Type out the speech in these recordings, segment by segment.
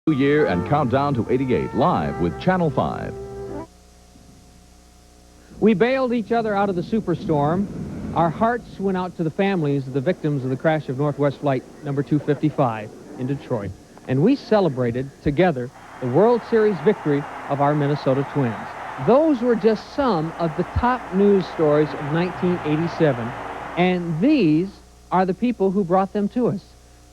New Year and Countdown to 88 live with Channel 5. We bailed each other out of the superstorm. Our hearts went out to the families of the victims of the crash of Northwest Flight number 255 in Detroit. And we celebrated together the World Series victory of our Minnesota Twins. Those were just some of the top news stories of 1987. And these are the people who brought them to us.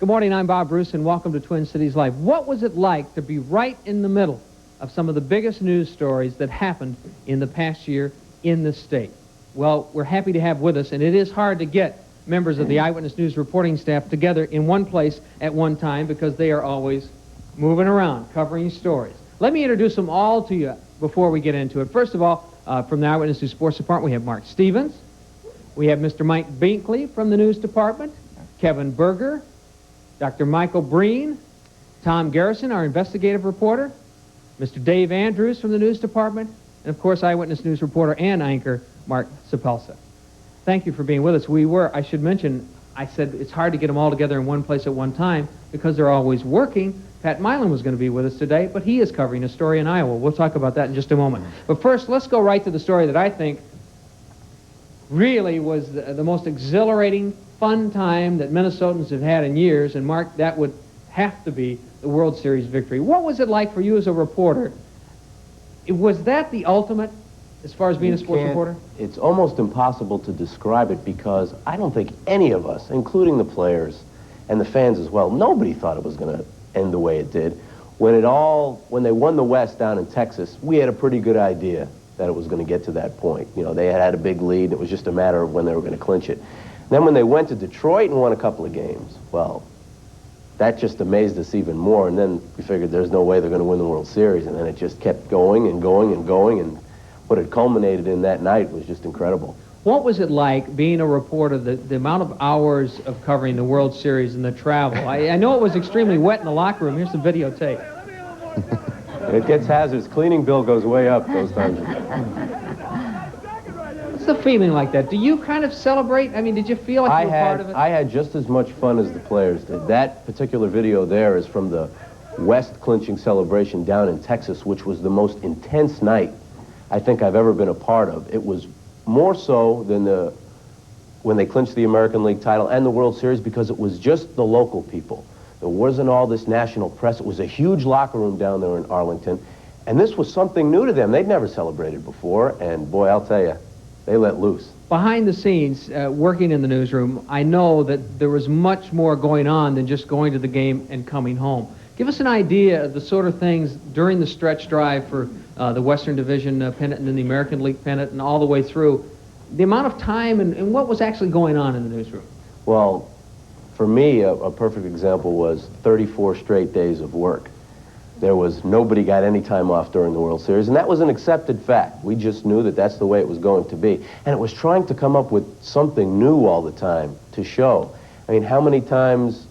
Good morning, I'm Bob Bruce, and welcome to Twin Cities Live. What was it like to be right in the middle of some of the biggest news stories that happened in the past year in the state? Well, we're happy to have with us, and it is hard to get members of the Eyewitness News reporting staff together in one place at one time because they are always moving around, covering stories. Let me introduce them all to you before we get into it. First of all, from the Eyewitness News Sports Department, we have Marc Stevens. We have Mr. Mike Binkley from the News Department, Kevyn Berger, Dr. Michael Breen, Tom Garrison, our investigative reporter, Mr. Dave Andrews from the News Department, and of course, Eyewitness News reporter and anchor, Marc Suppelsa. Thank you for being with us. I should mention, I said it's hard to get them all together in one place at one time because they're always working. Pat Milan was going to be with us today, but he is covering a story in Iowa. We'll talk about that in just a moment. But first, let's go right to the story that I think really was the most exhilarating, fun time that Minnesotans have had in years, and Marc, that would have to be the World Series victory. What was it like for you as a reporter? Was that the ultimate as far as being a sports reporter? It's almost impossible to describe it because I don't think any of us, including the players and the fans as well, nobody thought it was going to end the way it did. When they won the West down in Texas, we had a pretty good idea that it was going to get to that point. You know, they had a big lead, and it was just a matter of when they were going to clinch it. Then when they went to Detroit and won a couple of games, well, that just amazed us even more, and then we figured there's no way they're going to win the World Series, and then it just kept going and going and going, and what it culminated in that night was just incredible. What was it like being a reporter, the amount of hours of covering the World Series and the travel? I know it was extremely wet in the locker room. Here's the videotape. It gets hazardous. Cleaning bill goes way up those times. What's the feeling like that? Do you kind of celebrate? I mean, did you feel like you were part of it? I had just as much fun as the players did. That particular video there is from the West clinching celebration down in Texas, which was the most intense night I think I've ever been a part of. It was more so than when they clinched the American League title and the World Series because it was just the local people. There wasn't all this national press. It was a huge locker room down there in Arlington, and this was something new to them. They'd never celebrated before, and boy, I'll tell you, they let loose. Behind the scenes, working in the newsroom, I know that there was much more going on than just going to the game and coming home. Give us an idea of the sort of things during the stretch drive for the Western Division pennant and then the American League pennant and all the way through. The amount of time and what was actually going on in the newsroom. Well, for me, a perfect example was 34 straight days of work. Nobody got any time off during the World Series, and that was an accepted fact. We just knew that that's the way it was going to be. And it was trying to come up with something new all the time to show. I mean, how many times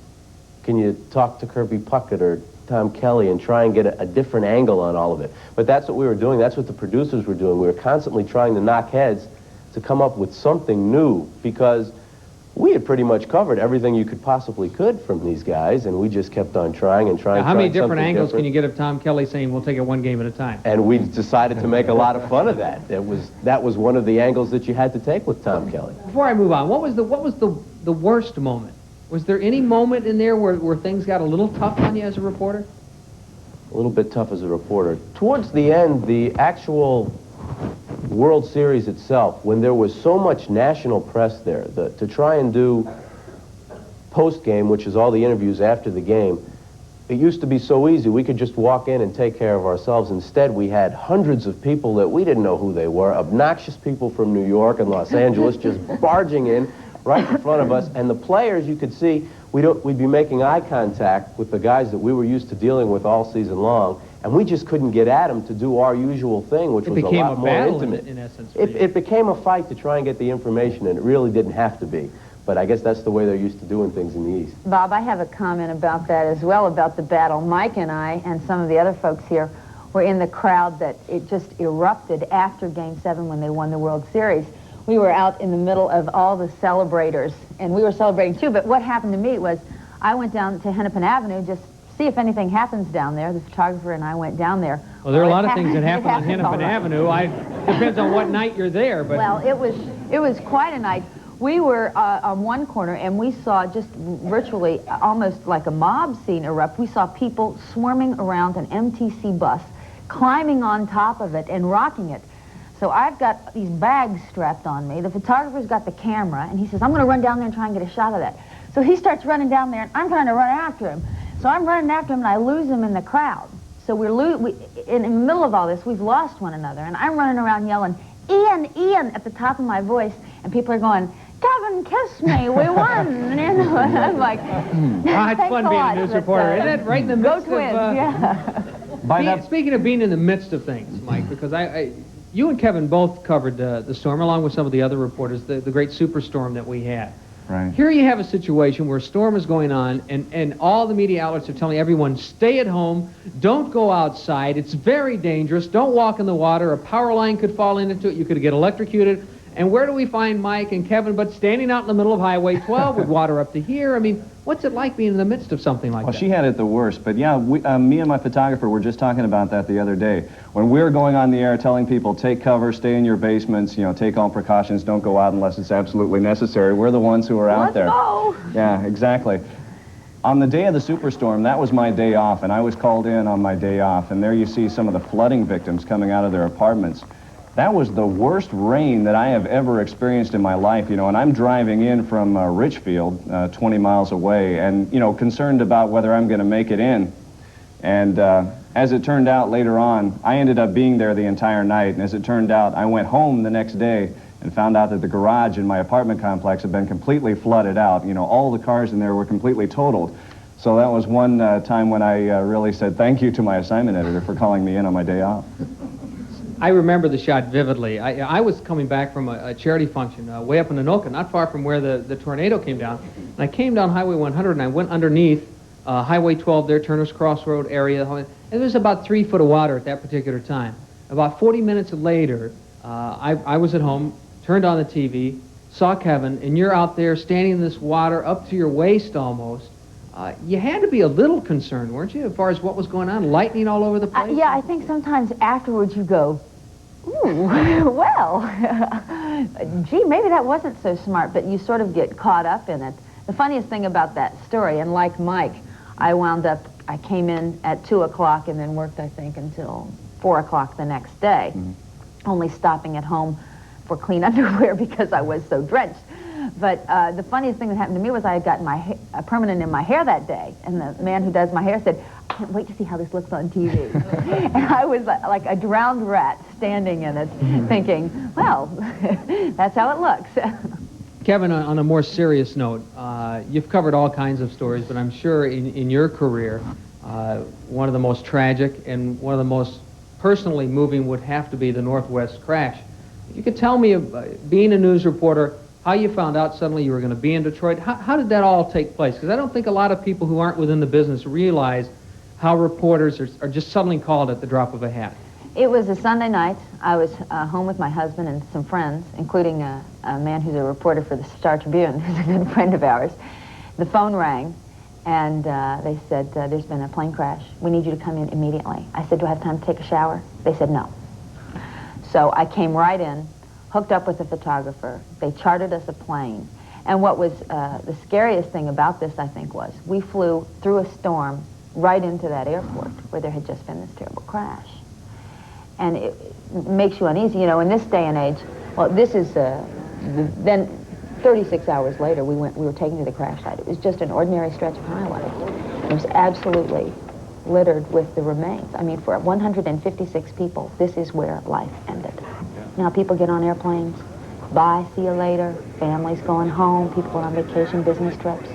can you talk to Kirby Puckett or Tom Kelly and try and get a different angle on all of it? But that's what we were doing. That's what the producers were doing. We were constantly trying to knock heads to come up with something new because we had pretty much covered everything you could from these guys, and we just kept on trying and trying. Now, how many different angles can you get of Tom Kelly saying, we'll take it one game at a time? And we decided to make a lot of fun of that. That was one of the angles that you had to take with Tom Kelly. Before I move on, what was the worst moment? Was there any moment in there where things got a little tough on you as a reporter? A little bit tough as a reporter. Towards the end, the actual World Series itself, when there was so much national press there, to try and do post-game, which is all the interviews after the game, it used to be so easy. We could just walk in and take care of ourselves. Instead, we had hundreds of people that we didn't know who they were, obnoxious people from New York and Los Angeles just barging in right in front of us. And the players, you could see, we'd be making eye contact with the guys that we were used to dealing with all season long, and we just couldn't get at them to do our usual thing, which was a lot more intimate. In essence, it became a fight to try and get the information, and it really didn't have to be. But I guess that's the way they're used to doing things in the East. Bob, I have a comment about that as well, about the battle. Mike and I and some of the other folks here were in the crowd that it just erupted after Game 7 when they won the World Series. We were out in the middle of all the celebrators, and we were celebrating too, but what happened to me was I went down to Hennepin Avenue, just see if anything happens down there. The photographer and I went down there. Well, there are a lot of things that happen on Hennepin Avenue. Depends on what night you're there. But well, it was quite a night. We were on one corner, and we saw just virtually almost like a mob scene erupt. We saw people swarming around an MTC bus, climbing on top of it and rocking it. So I've got these bags strapped on me. The photographer's got the camera, and he says, I'm going to run down there and try and get a shot of that. So he starts running down there, and I'm trying to run after him. So I'm running after him, and I lose him in the crowd. So in the middle of all this, we've lost one another, and I'm running around yelling, Ian, Ian, at the top of my voice, and people are going, Kevyn, kiss me, we won. And I'm like, it's fun being a news reporter, isn't it? Right in the midst Go Twins, yeah. Speaking of being in the midst of things, Mike, because you and Kevyn both covered the storm, along with some of the other reporters, the great superstorm that we had. Right. Here you have a situation where a storm is going on, and all the media outlets are telling everyone, stay at home, don't go outside, it's very dangerous, don't walk in the water, a power line could fall into it, you could get electrocuted. And where do we find Mike and Kevyn but standing out in the middle of Highway 12 with water up to here? I mean, what's it like being in the midst of something like that? Well, she had it the worst, but yeah, me and my photographer were just talking about that the other day. When we were going on the air telling people, take cover, stay in your basements, take all precautions, don't go out unless it's absolutely necessary, we're the ones who are out there. Let's go! Yeah, exactly. On the day of the superstorm, that was my day off, and I was called in on my day off, and there you see some of the flooding victims coming out of their apartments. That was the worst rain that I have ever experienced in my life, and I'm driving in from Richfield, 20 miles away, and, concerned about whether I'm going to make it in. And as it turned out later on, I ended up being there the entire night, and as it turned out, I went home the next day and found out that the garage in my apartment complex had been completely flooded out. All the cars in there were completely totaled. So that was one time when I really said thank you to my assignment editor for calling me in on my day off. I remember the shot vividly. I was coming back from a charity function way up in Anoka, not far from where the tornado came down. And I came down Highway 100, and I went underneath Highway 12 there, Turner's Crossroad area. And there was about 3 foot of water at that particular time. About 40 minutes later, I was at home, turned on the TV, saw Kevyn, and you're out there standing in this water up to your waist almost. You had to be a little concerned, weren't you, as far as what was going on? Lightning all over the place? Yeah, I think sometimes afterwards you go, ooh, well, gee, maybe that wasn't so smart, but you sort of get caught up in it. The funniest thing about that story, and like Mike, I came in at 2 o'clock and then worked, I think, until 4 o'clock the next day, only stopping at home for clean underwear because I was so drenched. But the funniest thing that happened to me was I had gotten a permanent in my hair that day, and the man who does my hair said, I can't wait to see how this looks on TV. And I was like a drowned rat standing in it, thinking, well, that's how it looks. Kevyn, on a more serious note, you've covered all kinds of stories, but I'm sure in your career, one of the most tragic and one of the most personally moving would have to be the Northwest crash. You could tell me, being a news reporter, how you found out suddenly you were going to be in Detroit. How did that all take place? Because I don't think a lot of people who aren't within the business realize how reporters are just suddenly called at the drop of a hat. It was a Sunday night. I was home with my husband and some friends, including a man who's a reporter for the Star Tribune, who's a good friend of ours. The phone rang, and they said, there's been a plane crash. We need you to come in immediately. I said, do I have time to take a shower? They said no. So I came right in, hooked up with a photographer. They chartered us a plane. And what was the scariest thing about this, I think, was we flew through a storm right into that airport where there had just been this terrible crash. And it makes you uneasy. In this day and age, well, this is, then 36 hours later, we were taken to the crash site. It was just an ordinary stretch of highway. It was absolutely littered with the remains. I mean, for 156 people, this is where life ended. Now people get on airplanes, bye, see you later, families going home, people on vacation, business trips,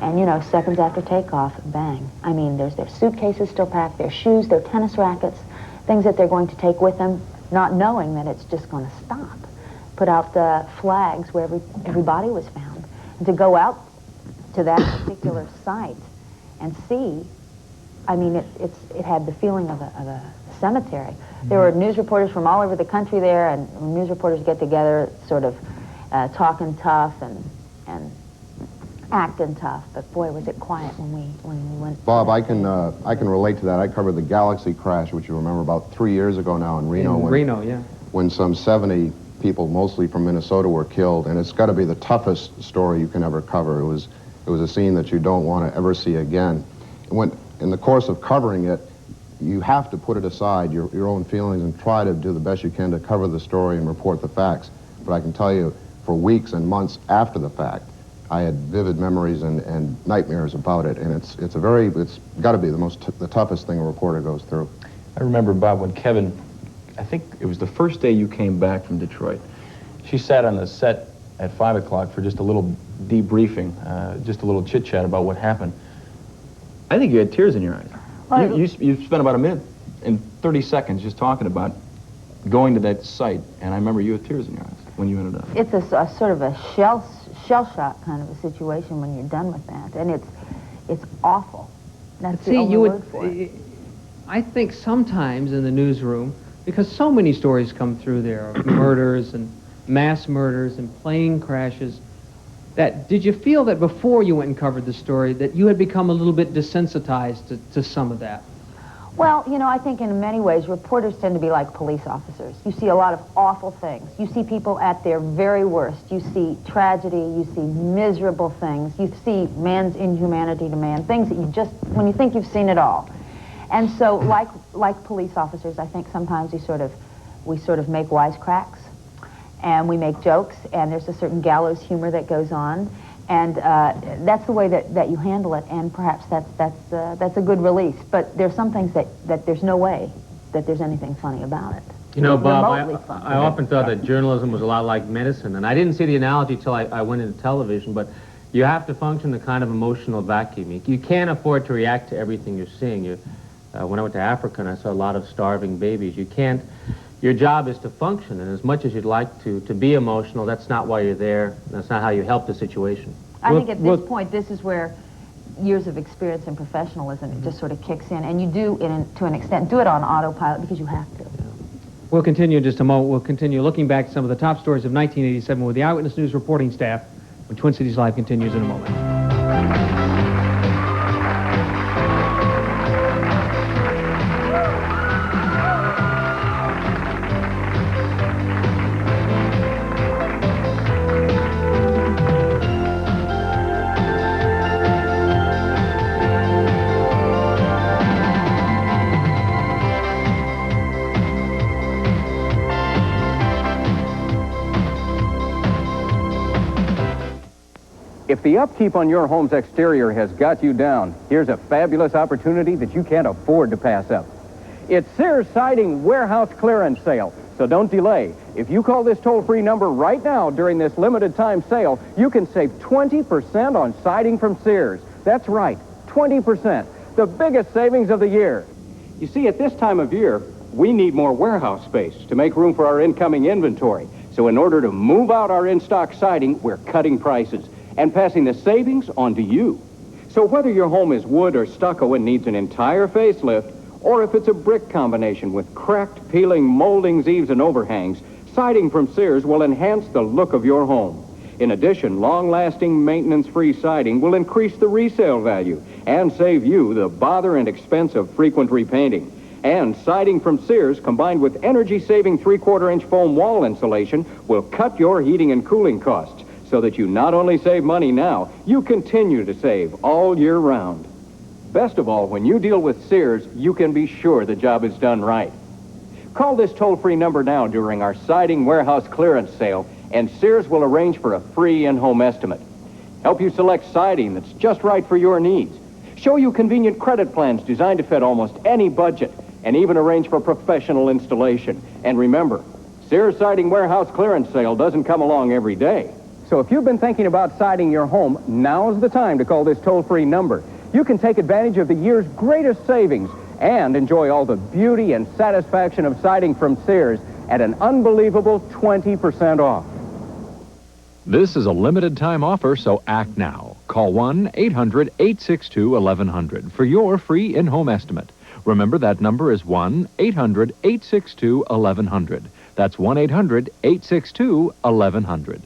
and seconds after takeoff, bang. I mean, there's their suitcases still packed, their shoes, their tennis rackets, things that they're going to take with them, not knowing that it's just going to stop. Put out the flags where every body was found. And to go out to that particular site and see, I mean, it had the feeling of a cemetery. There were news reporters from all over the country there, and news reporters get together, sort of talking tough and acting tough, but boy, was it quiet when we went. Bob, I can relate to that. I covered the Galaxy crash, which you remember about 3 years ago now in Reno. Reno, yeah. When some 70 people, mostly from Minnesota, were killed, and it's got to be the toughest story you can ever cover. It was a scene that you don't want to ever see again. And in the course of covering it, you have to put it aside, your own feelings, and try to do the best you can to cover the story and report the facts. But I can tell you, for weeks and months after the fact, I had vivid memories and nightmares about it, and it's got to be the toughest thing a reporter goes through. I remember, Bob, when Kevyn, I think it was the first day you came back from Detroit, she sat on the set at 5 o'clock for just a little debriefing, just a little chit-chat about what happened. I think you had tears in your eyes. Well, you spent about a minute and 30 seconds just talking about going to that site, and I remember you had tears in your eyes when you ended up. It's a sort of a shell shock kind of a situation when you're done with that, and it's awful. That's the only word for it. I think sometimes in the newsroom, because so many stories come through there of murders and mass murders and plane crashes, did you feel that before you went and covered the story that you had become a little bit desensitized to some of that? Well, you know, I think in many ways reporters tend to be like police officers. You see a lot of awful things. You see people at their very worst. You see tragedy. You see miserable things. You see man's inhumanity to man, things that you just, when you think you've seen it all. And so, like police officers, I think sometimes we sort of make wisecracks, and we make jokes, and there's a certain gallows humor that goes on, and that's the way that you handle it, and perhaps that's a good release. But there's some things that there's no way that there's anything funny about it. You know, Bob, I often thought that journalism was a lot like medicine, and I didn't see the analogy till I went into television, but you have to function in a kind of emotional vacuum. You can't afford to react to everything you're seeing. When I went to Africa and I saw a lot of starving babies, your job is to function, and as much as you'd like to be emotional, that's not why you're there. That's not how you help the situation. I think at this point, this is where years of experience and professionalism, it just sort of kicks in, and you do, to an extent, do it on autopilot because you have to. We'll continue in just a moment. We'll continue looking back at some of the top stories of 1987 with the Eyewitness News reporting staff when Twin Cities Live continues in a moment. If the upkeep on your home's exterior has got you down, here's a fabulous opportunity that you can't afford to pass up. It's Sears Siding Warehouse Clearance Sale, so don't delay. If you call this toll-free number right now during this limited time sale, you can save 20% on siding from Sears. That's right, 20%, the biggest savings of the year. You see, at this time of year, we need more warehouse space to make room for our incoming inventory. So in order to move out our in-stock siding, we're cutting prices and passing the savings on to you. So whether your home is wood or stucco and needs an entire facelift, or if it's a brick combination with cracked, peeling moldings, eaves, and overhangs, siding from Sears will enhance the look of your home. In addition, long-lasting, maintenance-free siding will increase the resale value and save you the bother and expense of frequent repainting. And siding from Sears, combined with energy-saving 3/4-inch foam wall insulation, will cut your heating and cooling costs, so that you not only save money now, you continue to save all year round. Best of all, when you deal with Sears, you can be sure the job is done right. Call this toll-free number now during our siding warehouse clearance sale, and Sears will arrange for a free in-home estimate. Help you select siding that's just right for your needs. Show you convenient credit plans designed to fit almost any budget, and even arrange for professional installation. And remember, Sears Siding Warehouse Clearance Sale doesn't come along every day. So if you've been thinking about siding your home, now's the time to call this toll-free number. You can take advantage of the year's greatest savings and enjoy all the beauty and satisfaction of siding from Sears at an unbelievable 20% off. This is a limited time offer, so act now. Call 1-800-862-1100 for your free in-home estimate. Remember, that number is 1-800-862-1100. That's 1-800-862-1100.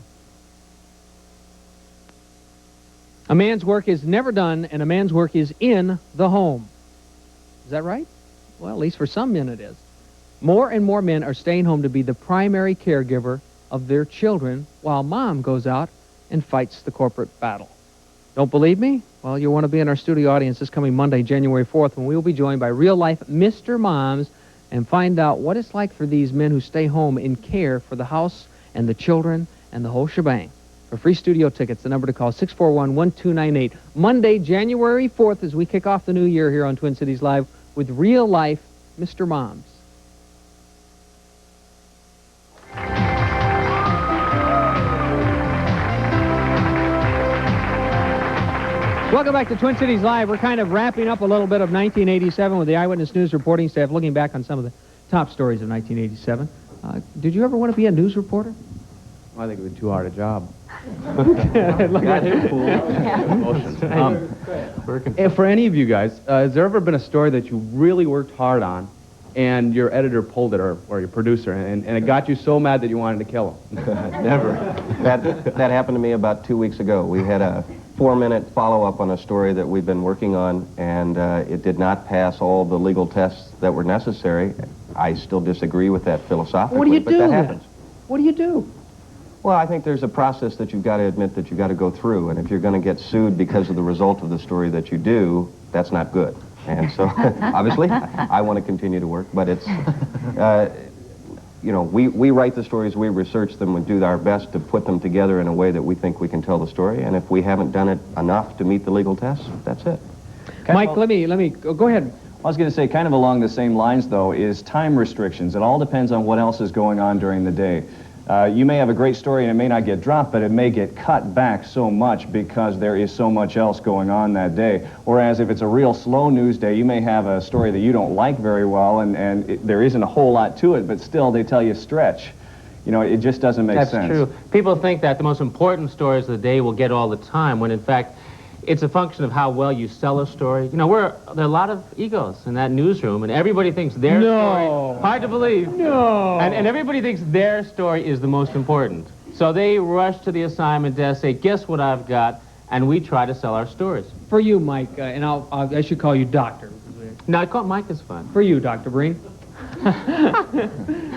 A man's work is never done, and a man's work is in the home. Is that right? Well, at least for some men it is. More and more men are staying home to be the primary caregiver of their children while mom goes out and fights the corporate battle. Don't believe me? Well, you'll want to be in our studio audience this coming Monday, January 4th, when we will be joined by real-life Mr. Moms and find out what it's like for these men who stay home in care for the house and the children and the whole shebang. For free studio tickets, the number to call, 641-1298. Monday, January 4th, as we kick off the new year here on Twin Cities Live with real-life Mr. Moms. Welcome back to Twin Cities Live. We're kind of wrapping up a little bit of 1987 with the Eyewitness News reporting staff, looking back on some of the top stories of 1987. Did you ever want to be a news reporter? I think it would be too hard a job. Look at him. For any of you guys, has there ever been a story that you really worked hard on and your editor pulled it, or your producer, and it got you so mad that you wanted to kill him? Never. That happened to me about 2 weeks ago. We had a 4-minute follow-up on a story that we've been working on, and it did not pass all the legal tests that were necessary. I still disagree with that philosophically, What do you but do that then? happens. What do you do? Well, I think there's a process that you've got to admit that you've got to go through, and if you're going to get sued because of the result of the story that you do, that's not good. And so, obviously, I want to continue to work, but it's, you know, we write the stories, we research them, we do our best to put them together in a way that we think we can tell the story, and if we haven't done it enough to meet the legal tests, that's it. Mike, let me go ahead. I was going to say, kind of along the same lines, though, is time restrictions. It all depends on what else is going on during the day. You may have a great story and it may not get dropped, but it may get cut back so much because there is so much else going on that day. Whereas if it's a real slow news day, you may have a story that you don't like very well, and there isn't a whole lot to it, but still they tell you stretch. You know, it just doesn't make sense. That's true. People think that the most important stories of the day will get all the time, when in fact it's a function of how well you sell a story. You know, there are a lot of egos in that newsroom, and everybody thinks their story... Hard to believe. No. And everybody thinks their story is the most important. So they rush to the assignment desk, say, guess what I've got, and we try to sell our stories. For you, Mike, and I should call you Doctor. No, I call Mike is fun. For you, Dr. Breen.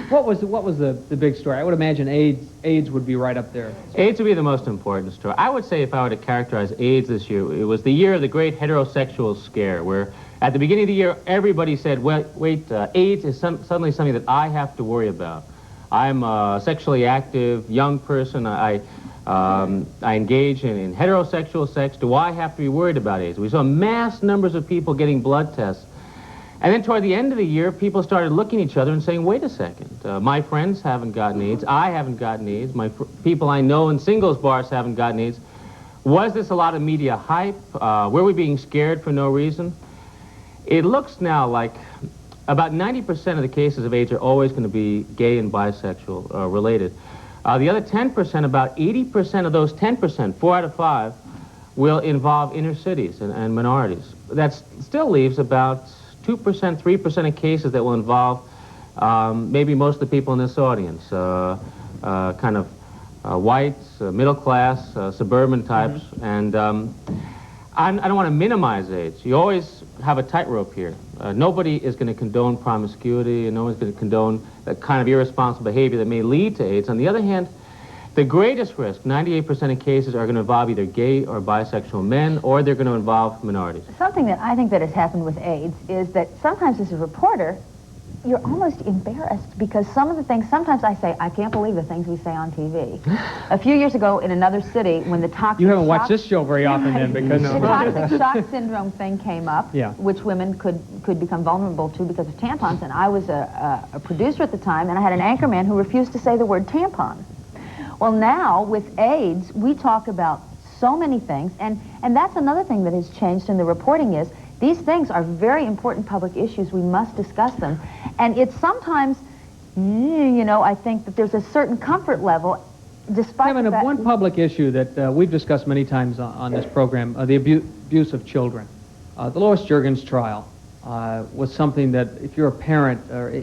What was the big story? I would imagine AIDS would be right up there. AIDS would be the most important story. I would say if I were to characterize AIDS this year, it was the year of the great heterosexual scare, where at the beginning of the year, everybody said, well, wait, AIDS is suddenly something that I have to worry about. I'm a sexually active young person. I engage in heterosexual sex. Do I have to be worried about AIDS? We saw mass numbers of people getting blood tests. And then toward the end of the year, people started looking at each other and saying, wait a second, my friends haven't gotten AIDS, I haven't gotten AIDS, people I know in singles bars haven't gotten AIDS. Was this a lot of media hype? Were we being scared for no reason? It looks now like about 90% of the cases of AIDS are always going to be gay and bisexual related. The other 10%, about 80% of those 10%, 4 out of 5, will involve inner cities and minorities. That still leaves about 2%, 3% of cases that will involve maybe most of the people in this audience, kind of whites, middle class, suburban types, and I don't want to minimize AIDS. You always have a tightrope here. Nobody is going to condone promiscuity, and no one's going to condone that kind of irresponsible behavior that may lead to AIDS. On the other hand, the greatest risk, 98% of cases, are going to involve either gay or bisexual men, or they're going to involve minorities. Something that I think that has happened with AIDS is that sometimes as a reporter, you're almost embarrassed because some of the things, sometimes I say, I can't believe the things we say on TV. A few years ago in another city, when the toxic You haven't watched this show very often then, because... The toxic shock syndrome thing came up, yeah, which women could become vulnerable to because of tampons, and I was a producer at the time, and I had an anchorman who refused to say the word tampon. Well, now, with AIDS, we talk about so many things, and that's another thing that has changed in the reporting is these things are very important public issues. We must discuss them. And it's sometimes, you know, I think that there's a certain comfort level, despite Kevin, the fact... one public issue that we've discussed many times on this program, the abuse of children. The Lois Juergens trial was something that, if you're a parent or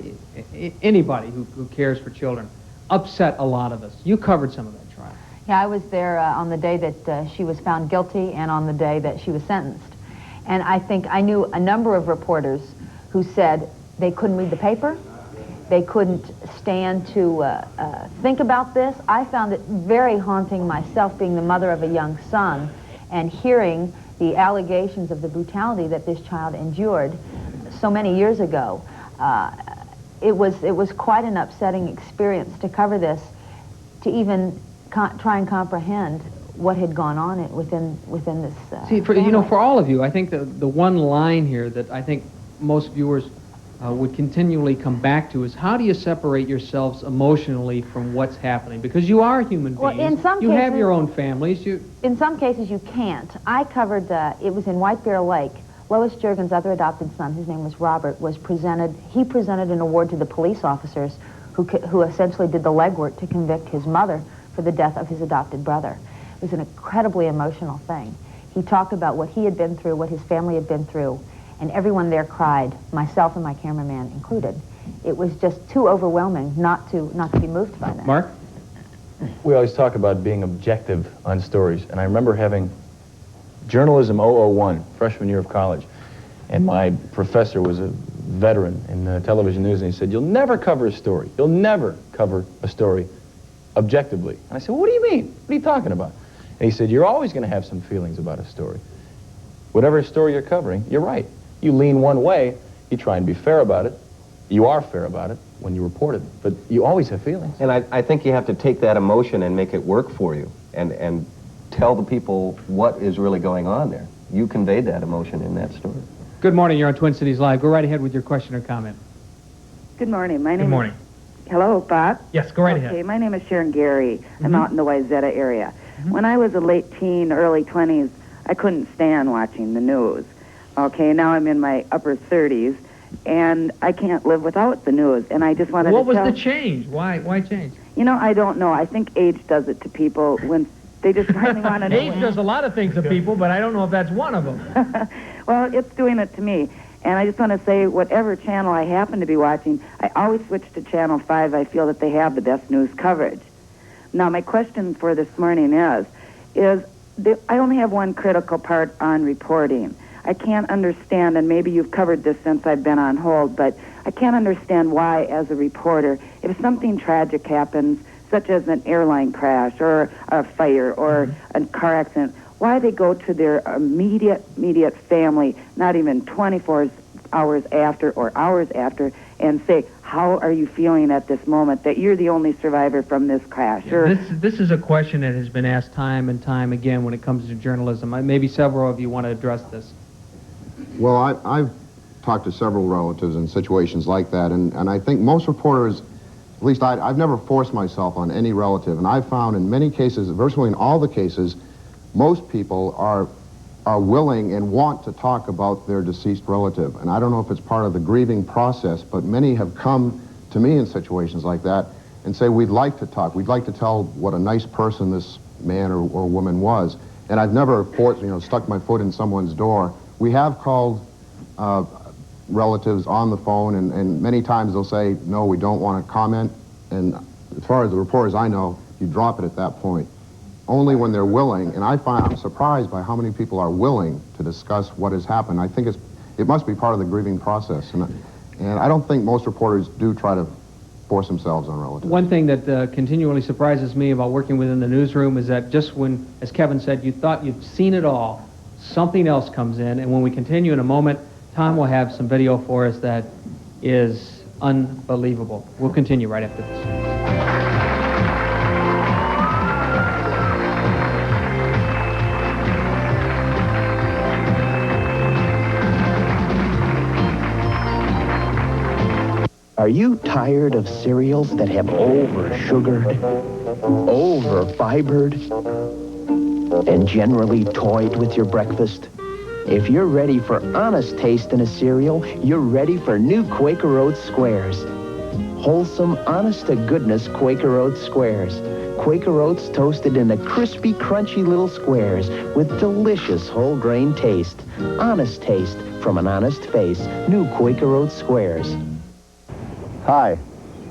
anybody who cares for children, upset a lot of us. You covered some of that trial. Yeah, I was there on the day that she was found guilty and on the day that she was sentenced. And I think I knew a number of reporters who said they couldn't read the paper, they couldn't stand to think about this. I found it very haunting myself, being the mother of a young son, and hearing the allegations of the brutality that this child endured so many years ago. It was quite an upsetting experience to cover this, to even try and comprehend what had gone on within this. See, for all of you, I think the one line here that I think most viewers would continually come back to is, how do you separate yourselves emotionally from what's happening? Because you are human beings. Well, in some you cases, have your own families. In some cases, you can't. I covered. It was in White Bear Lake. Lois Juergen's other adopted son, his name was Robert, was presented. He presented an award to the police officers who essentially did the legwork to convict his mother for the death of his adopted brother. It was an incredibly emotional thing. He talked about what he had been through, what his family had been through, and everyone there cried, myself and my cameraman included. It was just too overwhelming not to be moved by that. Mark? We always talk about being objective on stories, and I remember having journalism 001, freshman year of college, and my professor was a veteran in television news, and he said, you'll never cover a story. You'll never cover a story objectively. And I said, well, what do you mean? What are you talking about? And he said, you're always going to have some feelings about a story. Whatever story you're covering, you're right. You lean one way, you try and be fair about it. You are fair about it when you report it, but you always have feelings. And I think you have to take that emotion and make it work for you, and tell the people what is really going on there. You conveyed that emotion in that story. Good morning, you're on Twin Cities Live. Go right ahead with your question or comment. Good morning. Good morning. Hello, Bob? Yes, go right ahead. Okay, my name is Sharon Gary. I'm out in the Wayzata area. When I was a late teen, early 20s, I couldn't stand watching the news. Okay, now I'm in my upper 30s, and I can't live without the news, and I just wanted to What was the change? Why change? You know, I don't know. I think age does it to people when they just finally want to know. Age does a lot of things to people, but I don't know if that's one of them. Well, it's doing it to me. And I just want to say, whatever channel I happen to be watching, I always switch to Channel 5. I feel that they have the best news coverage. Now, my question for this morning is I only have one critical part on reporting. I can't understand, and maybe you've covered this since I've been on hold, but I can't understand why, as a reporter, if something tragic happens, such as an airline crash or a fire or a car accident, why they go to their immediate family, not even 24 hours after or hours after, and say, how are you feeling at this moment that you're the only survivor from this crash? Yeah, this is a question that has been asked time and time again when it comes to journalism. Maybe several of you want to address this. Well, I've talked to several relatives in situations like that, and I think most reporters, at least I've never forced myself on any relative, and I've found in many cases, virtually in all the cases, most people are willing and want to talk about their deceased relative. And I don't know if it's part of the grieving process, but many have come to me in situations like that and say, we'd like to talk. We'd like to tell what a nice person this man or woman was. And I've never stuck my foot in someone's door. We have called relatives on the phone, and many times they'll say, no, we don't want to comment. And as far as the reporters I know, you drop it at that point. Only when they're willing, and I'm surprised by how many people are willing to discuss what has happened. I think it must be part of the grieving process, and I don't think most reporters do try to force themselves on relatives. One thing that continually surprises me about working within the newsroom is that just when, as Kevin said, you thought you'd seen it all, something else comes in, and when we continue in a moment, Tom will have some video for us that is unbelievable. We'll continue right after this. Are you tired of cereals that have over-sugared, over-fibered, and generally toyed with your breakfast? If you're ready for honest taste in a cereal, you're ready for new Quaker Oats Squares. Wholesome, honest-to-goodness Quaker Oats Squares. Quaker Oats toasted into crispy, crunchy little squares with delicious whole grain taste. Honest taste from an honest face. New Quaker Oats Squares. Hi.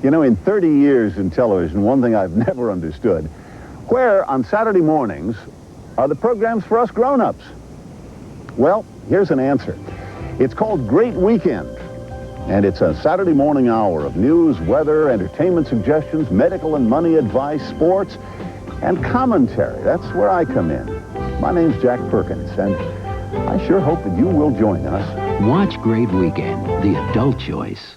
You know, in 30 years in television, one thing I've never understood, Where on Saturday mornings are the programs for us grown-ups? Well, here's an answer. It's called Great Weekend, and it's a Saturday morning hour of news, weather, entertainment suggestions, medical and money advice, sports, and commentary. That's where I come in. My name's Jack Perkins, and I sure hope that you will join us. Watch Great Weekend, the adult choice.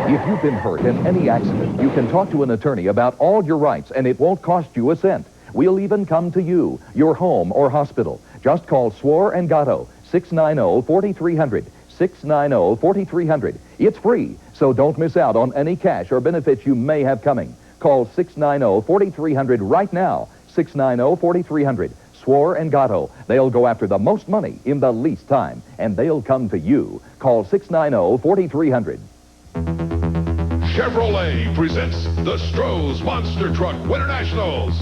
If you've been hurt in any accident, you can talk to an attorney about all your rights, and it won't cost you a cent. We'll even come to you, your home or hospital. Just call Swore and Gatto, 690-4300, 690-4300. It's free, so don't miss out on any cash or benefits you may have coming. Call 690-4300 right now, 690-4300. Swore and Gatto. They'll go after the most money in the least time, and they'll come to you. Call 690-4300. Chevrolet presents the Stroh's Monster Truck Winter Nationals.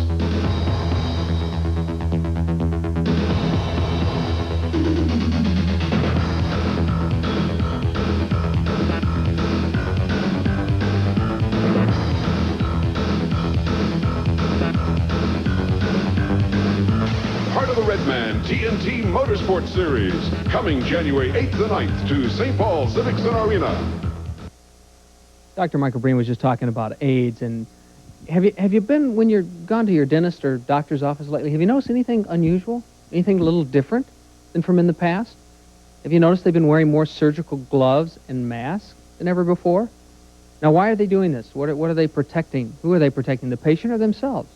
Part of the Redman TNT Motorsports Series, coming January 8th and 9th to St. Paul Civic Center Arena. Dr. Michael Breen was just talking about AIDS, and have you been, when you're gone to your dentist or doctor's office lately, have you noticed anything unusual? Anything a little different than from in the past? Have you noticed they've been wearing more surgical gloves and masks than ever before? Now, why are they doing this? What are they protecting? Who are they protecting, the patient or themselves?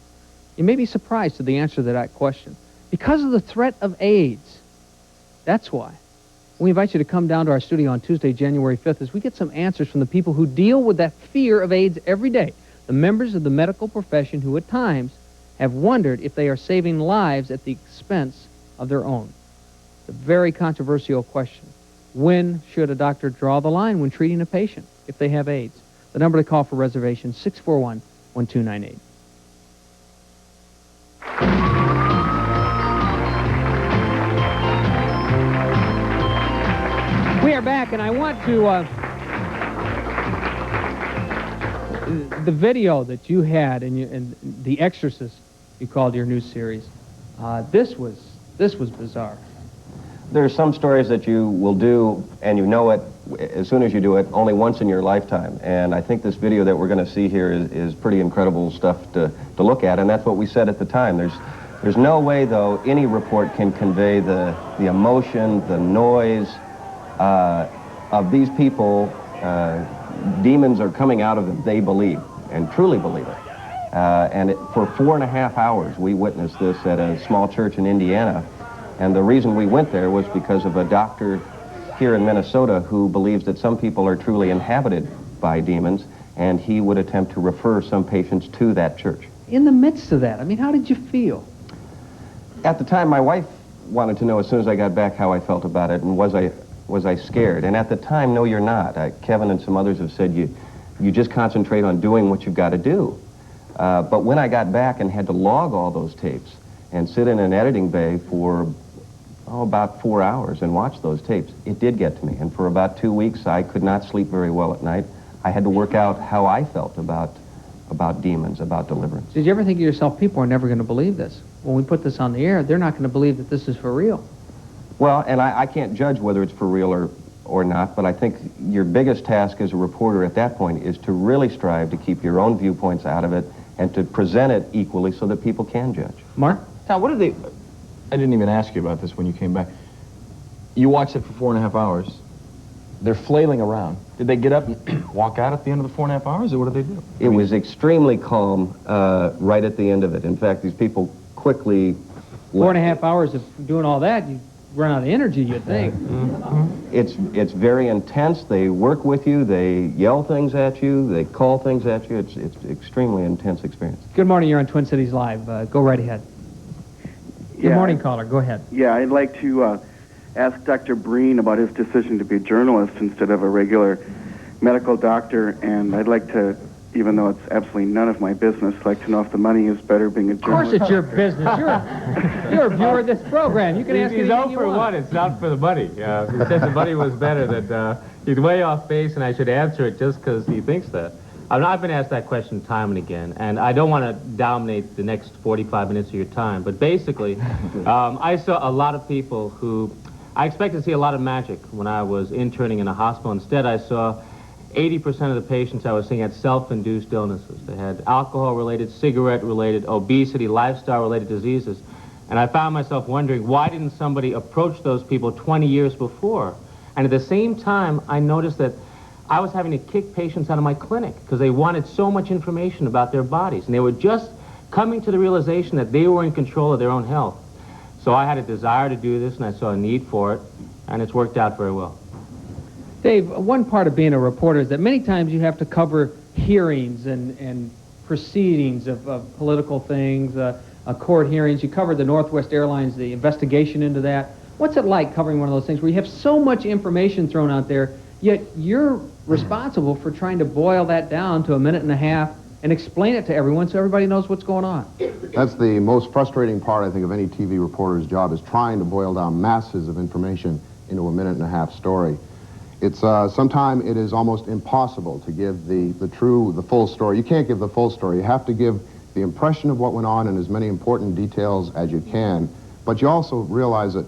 You may be surprised to the answer to that question. Because of the threat of AIDS. That's why. We invite you to come down to our studio on Tuesday, January 5th, as we get some answers from the people who deal with that fear of AIDS every day. The members of the medical profession who at times have wondered if they are saving lives at the expense of their own. It's a very controversial question. When should a doctor draw the line when treating a patient if they have AIDS? The number to call for reservations, 641-1298. We are back, and I want to, the video that you had in The Exorcist, you called your new series, this was bizarre. There are some stories that you will do, and you know it as soon as you do it, only once in your lifetime. And I think this video that we're going to see here is pretty incredible stuff to look at, and that's what we said at the time. There's no way, though, any report can convey the emotion, the noise, of these people. Demons are coming out of them, they believe, and truly believe it. For 4.5 hours, we witnessed this at a small church in Indiana, and the reason we went there was because of a doctor here in Minnesota who believes that some people are truly inhabited by demons, and he would attempt to refer some patients to that church. In the midst of that, I mean, how did you feel? At the time, my wife wanted to know as soon as I got back how I felt about it, and was I scared? And at the time, no, you're not. Kevyn and some others have said you just concentrate on doing what you've got to do. But when I got back and had to log all those tapes and sit in an editing bay for about 4 hours and watch those tapes, it did get to me. And for about 2 weeks, I could not sleep very well at night. I had to work out how I felt about demons, about deliverance. Did you ever think to yourself, people are never going to believe this? When we put this on the air, they're not going to believe that this is for real. Well, and I can't judge whether it's for real or not, but I think your biggest task as a reporter at that point is to really strive to keep your own viewpoints out of it and to present it equally so that people can judge. Marc? Now, what did they... I didn't even ask you about this when you came back. You watched it for 4.5 hours. They're flailing around. Did they get up and walk out at the end of the 4.5 hours, or what did they do? It was extremely calm right at the end of it. In fact, these people quickly... 4.5 hours of doing all that, you run out of energy, you'd think. It's very intense. They work with you. They yell things at you. They call things at you. It's extremely intense experience. Good morning. You're on Twin Cities Live. Go right ahead. Good morning, caller. Go ahead. Yeah, I'd like to ask Dr. Breen about his decision to be a journalist instead of a regular medical doctor, and I'd like to, even though it's absolutely none of my business, like to know if the money is better being a journalist. Of course it's your business. You're a viewer of this program. You can ask He's anything out you for want. one. It's not for the money. He said the money was better, that he's way off base, and I should answer it just because he thinks that. I've been asked that question time and again, and I don't want to dominate the next 45 minutes of your time, but basically, I saw a lot of people who... I expected to see a lot of magic when I was interning in a hospital. Instead, I saw 80% of the patients I was seeing had self-induced illnesses. They had alcohol-related, cigarette-related, obesity, lifestyle-related diseases. And I found myself wondering, why didn't somebody approach those people 20 years before? And at the same time, I noticed that I was having to kick patients out of my clinic because they wanted so much information about their bodies. And they were just coming to the realization that they were in control of their own health. So I had a desire to do this, and I saw a need for it, and it's worked out very well. Dave, one part of being a reporter is that many times you have to cover hearings and proceedings of political things, court hearings. You covered the Northwest Airlines, the investigation into that. What's it like covering one of those things where you have so much information thrown out there, yet you're responsible for trying to boil that down to a minute and a half and explain it to everyone so everybody knows what's going on? That's the most frustrating part, I think, of any TV reporter's job, is trying to boil down masses of information into a minute and a half story. It's sometimes it is almost impossible to give the full story. You can't give the full story. You have to give the impression of what went on and as many important details as you can. But you also realize that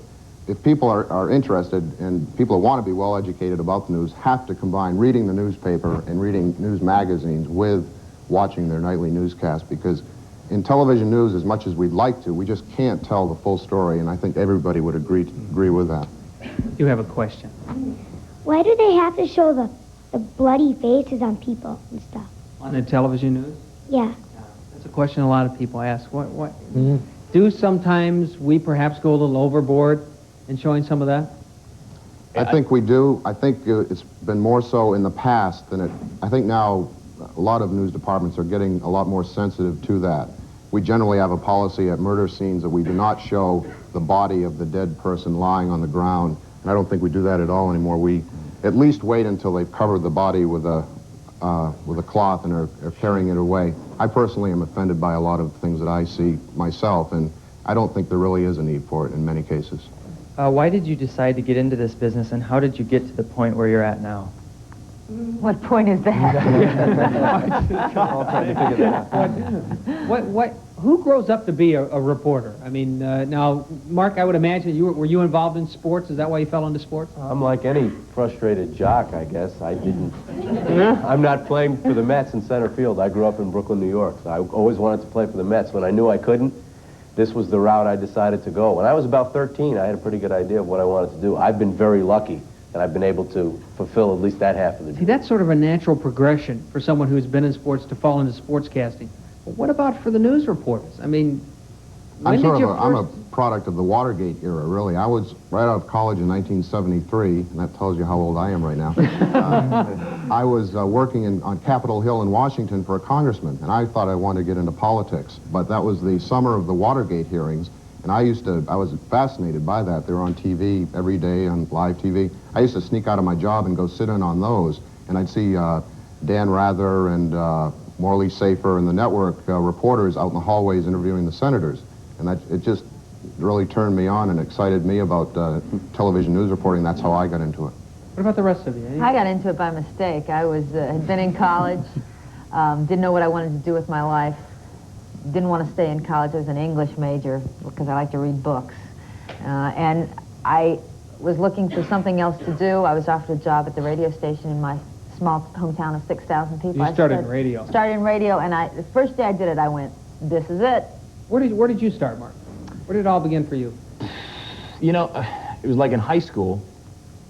if people are interested, and people who want to be well educated about the news have to combine reading the newspaper and reading news magazines with watching their nightly newscast, because in television news, as much as we'd like to, we just can't tell the full story, and I think everybody would agree with that. You have a question. Why do they have to show the bloody faces on people and stuff? On the television news? Yeah. That's a question a lot of people ask. What? Do sometimes we perhaps go a little overboard in showing some of that? I think we do. I think it's been more so in the past than it... I think now a lot of news departments are getting a lot more sensitive to that. We generally have a policy at murder scenes that we do not show the body of the dead person lying on the ground, and I don't think we do that at all anymore. We at least wait until they've covered the body with a cloth and are carrying it away. I personally am offended by a lot of things that I see myself, and I don't think there really is a need for it in many cases. Why did you decide to get into this business, and how did you get to the point where you're at now? What point is that? Who grows up to be a reporter? I mean, now, Marc, I would imagine were you involved in sports? Is that why you fell into sports? I'm like any frustrated jock, I guess. I'm not playing for the Mets in center field. I grew up in Brooklyn, New York, so I always wanted to play for the Mets. When I knew I couldn't, this was the route I decided to go. When I was about 13, I had a pretty good idea of what I wanted to do. I've been very lucky that I've been able to fulfill at least that half of the dream. See, that's sort of a natural progression for someone who's been in sports to fall into sportscasting. But what about for the news reporters? I mean, I'm a product of the Watergate era, really. I was right out of college in 1973, and that tells you how old I am right now. I was working on Capitol Hill in Washington for a congressman, and I thought I wanted to get into politics. But that was the summer of the Watergate hearings, and I was fascinated by that. They were on TV every day, on live TV. I used to sneak out of my job and go sit in on those, and I'd see Dan Rather and Morley Safer and the network reporters out in the hallways interviewing the senators. And it just really turned me on and excited me about television news reporting. That's how I got into it. What about the rest of you? I got into it by mistake. I had been in college, didn't know what I wanted to do with my life, didn't want to stay in college. I was an English major because I like to read books. And I was looking for something else to do. I was offered a job at the radio station in my small hometown of 6,000 people. You started in radio. Started in radio, and the first day I did it, I went, this is it. Where did you start, Marc? Where did it all begin for you? You know, it was like in high school,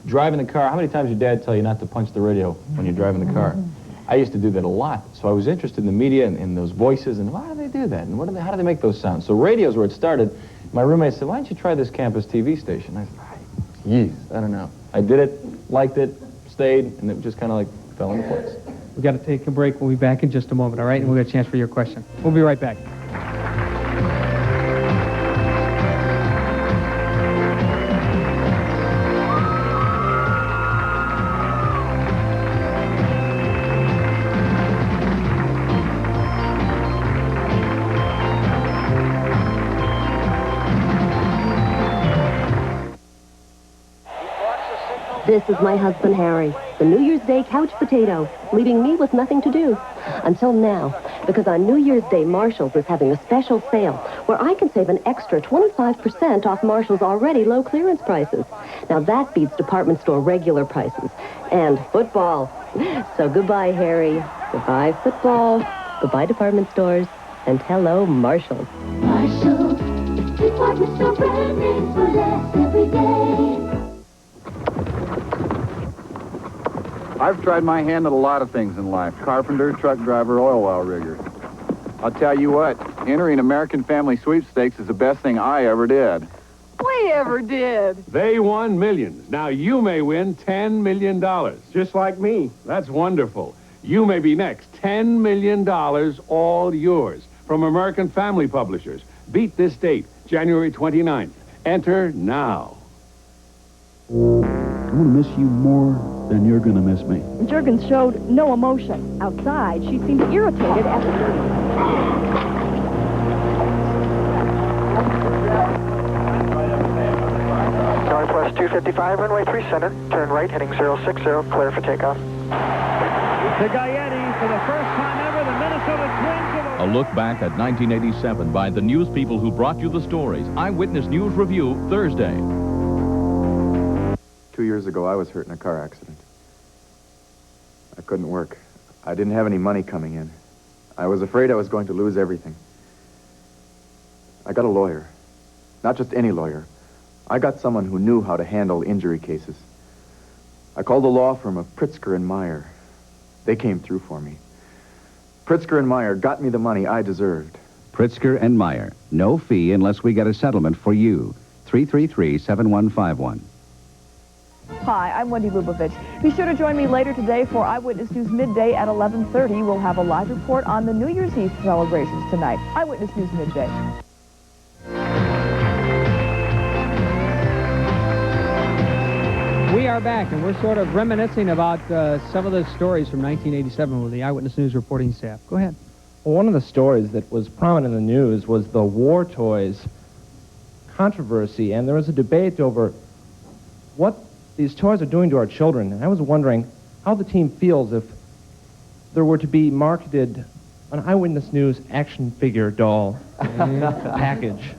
driving the car. How many times did your dad tell you not to punch the radio when you're driving the car? I used to do that a lot. So I was interested in the media and those voices, and why do they do that? And how do they make those sounds? So radio's where it started. My roommate said, why don't you try this campus TV station? I said, geez, I don't know. I did it, liked it, stayed, and it just kind of like fell into place. We've got to take a break. We'll be back in just a moment, all right? And we'll get a chance for your question. We'll be right back. This is my husband, Harry, the New Year's Day couch potato, leaving me with nothing to do. Until now, because on New Year's Day, Marshall's is having a special sale where I can save an extra 25% off Marshall's already low clearance prices. Now that beats department store regular prices. And football. So goodbye, Harry. Goodbye, football. Goodbye, department stores. And hello, Marshall's. Marshall's, department store brand names for less every day. I've tried my hand at a lot of things in life. Carpenter, truck driver, oil well rigger. I'll tell you what, entering American Family Sweepstakes is the best thing I ever did. We ever did. They won millions. Now you may win $10 million. Just like me. That's wonderful. You may be next. $10 million, all yours. From American Family Publishers. Beat this date, January 29th. Enter now. I'm going to miss you more than you're going to miss me. Juergens showed no emotion. Outside, she seemed irritated at the... Northwest 255, runway 3 center. Turn right, heading 060, clear for takeoff. To Gaetti for the first time ever, the Minnesota Twins. A look back at 1987 by the news people who brought you the stories. Eyewitness News Review, Thursday. 2 years ago, I was hurt in a car accident. I couldn't work. I didn't have any money coming in. I was afraid I was going to lose everything. I got a lawyer. Not just any lawyer. I got someone who knew how to handle injury cases. I called the law firm of Pritzker and Meyer. They came through for me. Pritzker and Meyer got me the money I deserved. Pritzker and Meyer. No fee unless we get a settlement for you. 333-7151. Hi, I'm Wendy Lubavitch. Be sure to join me later today for Eyewitness News Midday at 11:30. We'll have a live report on the New Year's Eve celebrations tonight. Eyewitness News Midday. We are back, and we're sort of reminiscing about some of the stories from 1987 with the Eyewitness News reporting staff. Go ahead. Well, one of the stories that was prominent in the news was the war toys controversy, and there was a debate over what these toys are doing to our children. And I was wondering how the team feels if there were to be marketed an Eyewitness News action figure doll package.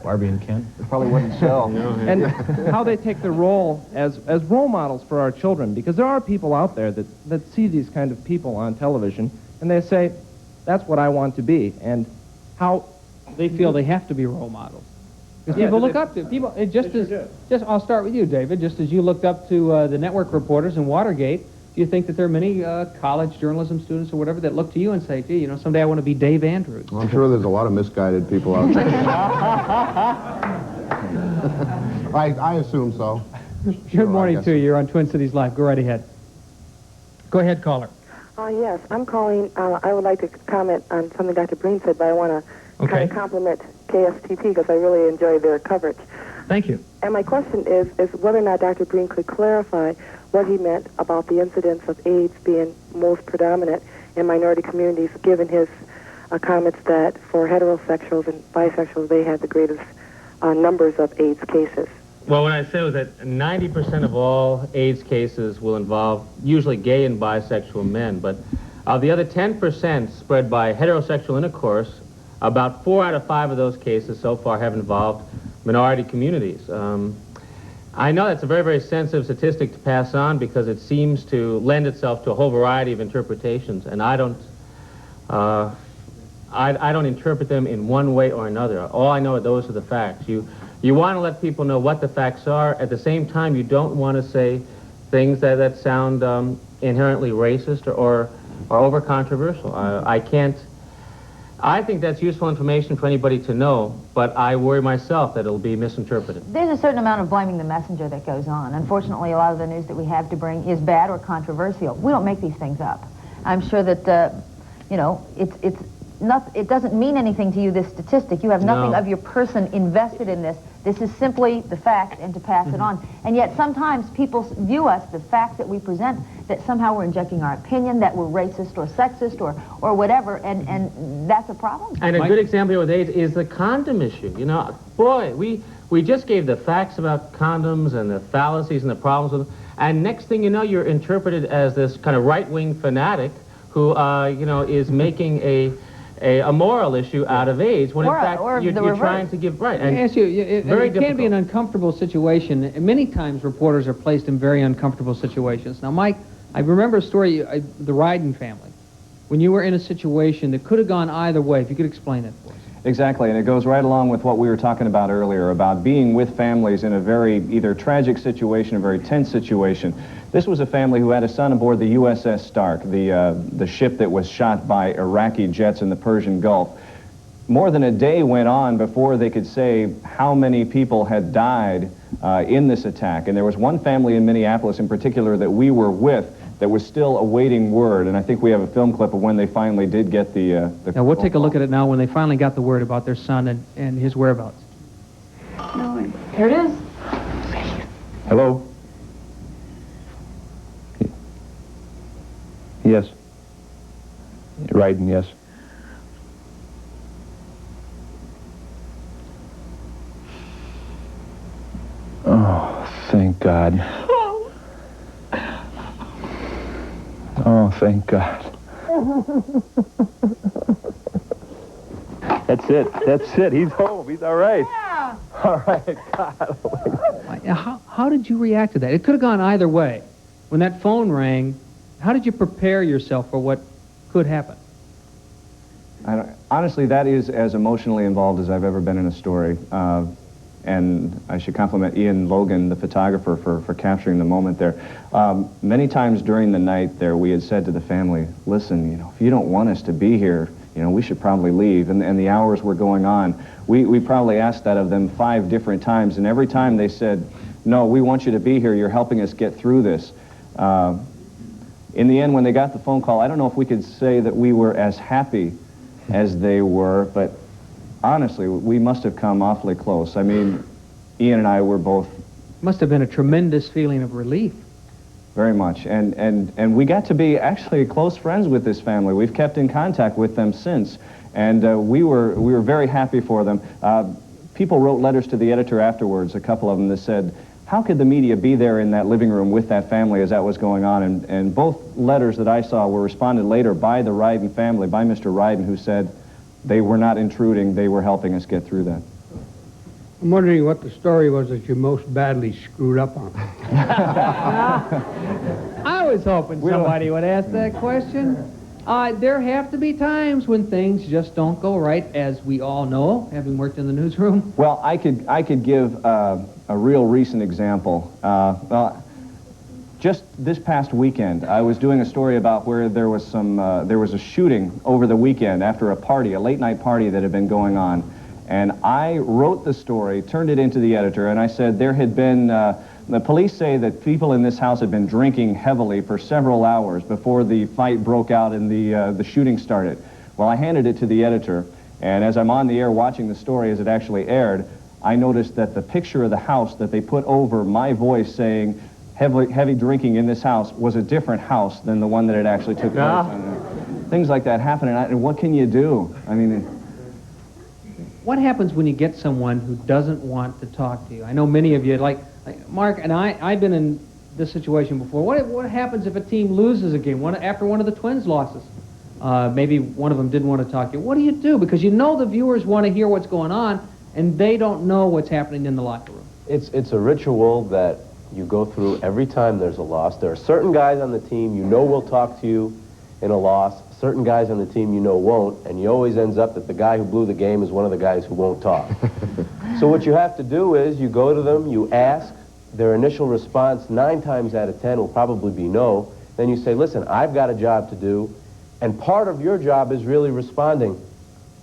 Barbie and Ken? It probably wouldn't sell. And how they take their role as role models for our children, because there are people out there that see these kind of people on television, and they say, that's what I want to be, and how... They feel they have to be role models. Because people look up to people. I'll start with you, David. Just as you looked up to the network reporters in Watergate, do you think that there are many college journalism students or whatever that look to you and say, gee, you know, someday I want to be Dave Andrews? Well, I'm sure there's a lot of misguided people out there. I assume so. Good morning to you. You're on Twin Cities Live. Go right ahead. Go ahead, caller. Yes, I'm calling. I would like to comment on something Dr. Breen said, but I want to kind of compliment KSTP because I really enjoy their coverage. Thank you. And my question is whether or not Dr. Breen could clarify what he meant about the incidence of AIDS being most predominant in minority communities, given his comments that for heterosexuals and bisexuals, they had the greatest numbers of AIDS cases. Well, what I said was that 90% of all AIDS cases will involve usually gay and bisexual men, but of the other 10% spread by heterosexual intercourse, about 4 out of 5 of those cases so far have involved minority communities. I know that's a very, very sensitive statistic to pass on because it seems to lend itself to a whole variety of interpretations, and I don't interpret them in one way or another. All I know are those are the facts. You want to let people know what the facts are. At the same time, you don't want to say things that sound inherently racist or over-controversial. I think that's useful information for anybody to know, but I worry myself that it'll be misinterpreted. There's a certain amount of blaming the messenger that goes on. Unfortunately, a lot of the news that we have to bring is bad or controversial. We don't make these things up. I'm sure that, you know, it doesn't mean anything to you, this statistic. You have nothing of your person invested in this. This is simply the fact and to pass it on. And yet sometimes people view us, the facts that we present, that somehow we're injecting our opinion, that we're racist or sexist or whatever, and that's a problem. And a good example here with AIDS is the condom issue. You know, boy, we just gave the facts about condoms and the fallacies and the problems with them, And next thing you know, you're interpreted as this kind of right-wing fanatic who, you know, is making a moral issue out of AIDS, when in fact you're trying to give right. And it can be an uncomfortable situation. Many times reporters are placed in very uncomfortable situations. Now, Mike, I remember a story, the Ryden family, when you were in a situation that could have gone either way. If you could explain it for us. Exactly, and it goes right along with what we were talking about earlier, about being with families in a very either tragic situation, a very tense situation. This was a family who had a son aboard the USS Stark, the ship that was shot by Iraqi jets in the Persian Gulf. More than a day went on before they could say how many people had died in this attack. And there was one family in Minneapolis in particular that we were with that was still awaiting word, and I think we have a film clip of when they finally did get the Now, we'll take a look at it now when they finally got the word about their son and his whereabouts. Here it is. Hello? Yes. Ryden, yes. Oh, thank God. Oh, thank God. That's it. That's it. He's home. He's all right. Yeah. All right. God. How did you react to that? It could have gone either way. When that phone rang, how did you prepare yourself for what could happen? Honestly, that is as emotionally involved as I've ever been in a story. And I should compliment Ian Logan, the photographer, for capturing the moment there. Many times during the night there, we had said to the family, listen, you know, if you don't want us to be here, you know, we should probably leave. And the hours were going on. We probably asked that of them 5 different times, and every time they said, no, we want you to be here, you're helping us get through this. In the end, when they got the phone call, I don't know if we could say that we were as happy as they were, but honestly, we must have come awfully close. I mean, Ian and I were both... Must have been a tremendous feeling of relief. Very much. And we got to be actually close friends with this family. We've kept in contact with them since. And we were very happy for them. People wrote letters to the editor afterwards, a couple of them, that said, how could the media be there in that living room with that family as that was going on? And both letters that I saw were responded later by the Ryden family, by Mr. Ryden, who said, they were not intruding, they were helping us get through that. I'm wondering what the story was that you most badly screwed up on. I was hoping somebody would ask that question. There have to be times when things just don't go right, as we all know, having worked in the newsroom. Well, I could give a real recent example. Just this past weekend, I was doing a story about where there was a shooting over the weekend after a party, a late-night party that had been going on. And I wrote the story, turned it into the editor, and I said there had been, the police say that people in this house had been drinking heavily for several hours before the fight broke out and the shooting started. Well, I handed it to the editor, and as I'm on the air watching the story as it actually aired, I noticed that the picture of the house that they put over my voice saying, heavy drinking in this house, was a different house than the one that it actually took place. Things like that happen, and what can you do? I mean... What happens when you get someone who doesn't want to talk to you? I know many of you, like Mark and I've been in this situation before. What happens if a team loses a game after one of the Twins' losses? Maybe one of them didn't want to talk to you. What do you do? Because you know the viewers want to hear what's going on, and they don't know what's happening in the locker room. It's a ritual that you go through every time there's a loss. There are certain guys on the team you know will talk to you in a loss. Certain guys on the team you know won't, and you always ends up that the guy who blew the game is one of the guys who won't talk. So what you have to do is you go to them, you ask, their initial response 9 times out of 10 will probably be no. Then you say, listen, I've got a job to do, and part of your job is really responding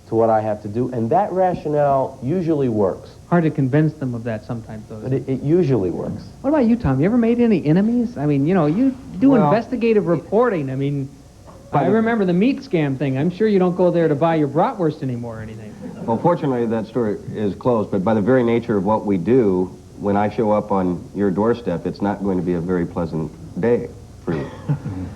to what I have to do, and that rationale usually works. Hard to convince them of that sometimes, though. But it usually works. What about you, Tom? You ever made any enemies? I mean, you know, you do investigative reporting. I mean... I remember the meat scam thing. I'm sure you don't go there to buy your bratwurst anymore or anything. Well, fortunately, that story is closed, but by the very nature of what we do, when I show up on your doorstep, it's not going to be a very pleasant day for you.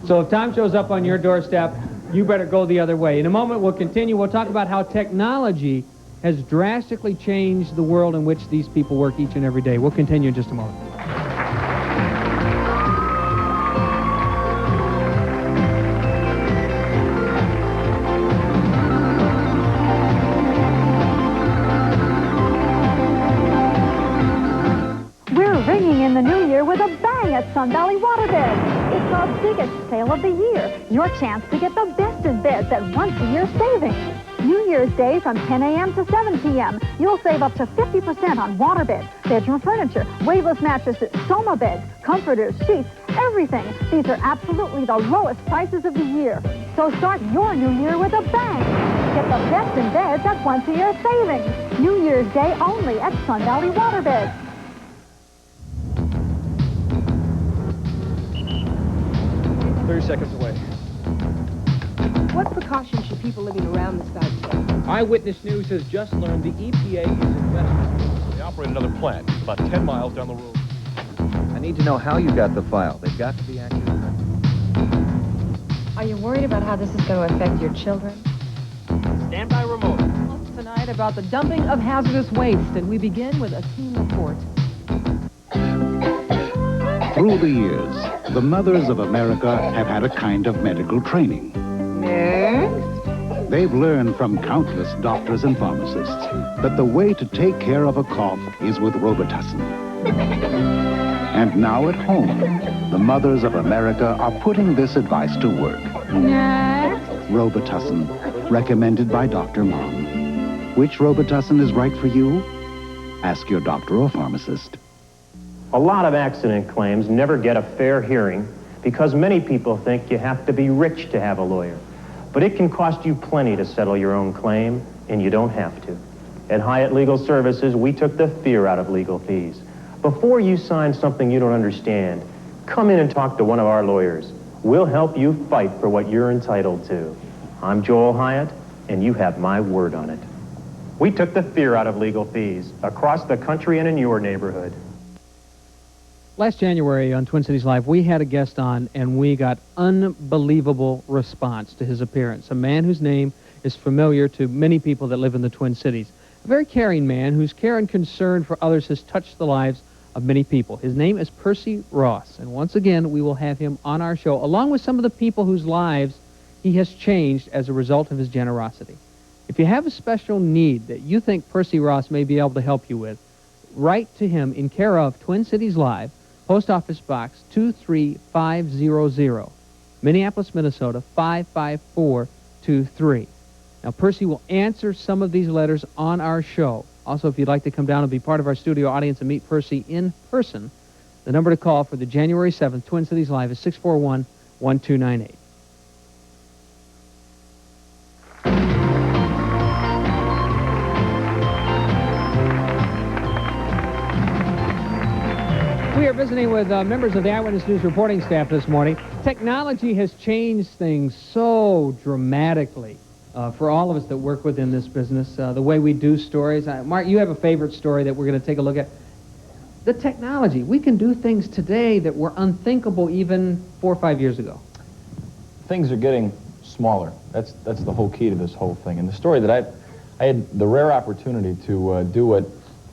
So if Tom shows up on your doorstep, you better go the other way. In a moment, we'll continue. We'll talk about how technology has drastically changed the world in which these people work each and every day. We'll continue in just a moment. Sun Valley Waterbeds. It's our biggest sale of the year. Your chance to get the best in beds at once-a-year savings. New Year's Day from 10 a.m. to 7 p.m. You'll save up to 50% on waterbeds, bedroom furniture, waveless mattresses, Soma beds, comforters, sheets, everything. These are absolutely the lowest prices of the year. So start your new year with a bang. Get the best in beds at once-a-year savings. New Year's Day only at Sun Valley Waterbeds. 30 seconds away. What precautions should people living around the site take? Eyewitness News has just learned the EPA is investigating. They operate another plant about 10 miles down the road. I need to know how you got the file. They've got to be accurate. Are you worried about how this is going to affect your children? Stand by remote. Tonight about the dumping of hazardous waste, and we begin with a team report. Through the years, the mothers of America have had a kind of medical training. Next. They've learned from countless doctors and pharmacists that the way to take care of a cough is with Robitussin. And now at home, the mothers of America are putting this advice to work. Next. Robitussin, recommended by Dr. Mom. Which Robitussin is right for you? Ask your doctor or pharmacist. A lot of accident claims never get a fair hearing because many people think you have to be rich to have a lawyer. But it can cost you plenty to settle your own claim, and you don't have to. At Hyatt Legal Services, we took the fear out of legal fees. Before you sign something you don't understand, come in and talk to one of our lawyers. We'll help you fight for what you're entitled to. I'm Joel Hyatt, and you have my word on it. We took the fear out of legal fees across the country and in your neighborhood. Last January on Twin Cities Live, we had a guest on, and we got unbelievable response to his appearance. A man whose name is familiar to many people that live in the Twin Cities. A very caring man whose care and concern for others has touched the lives of many people. His name is Percy Ross, and once again, we will have him on our show, along with some of the people whose lives he has changed as a result of his generosity. If you have a special need that you think Percy Ross may be able to help you with, write to him in care of Twin Cities Live, Post Office Box 23500, Minneapolis, Minnesota 55423. Now, Percy will answer some of these letters on our show. Also, if you'd like to come down and be part of our studio audience and meet Percy in person, the number to call for the January 7th Twin Cities Live is 641-1298. We are visiting with members of the Eyewitness News reporting staff this morning. Technology has changed things so dramatically for all of us that work within this business, the way we do stories. Marc, you have a favorite story that we're going to take a look at. The technology. We can do things today that were unthinkable even 4 or 5 years ago. Things are getting smaller. That's the whole key to this whole thing. And the story that I had the rare opportunity to do what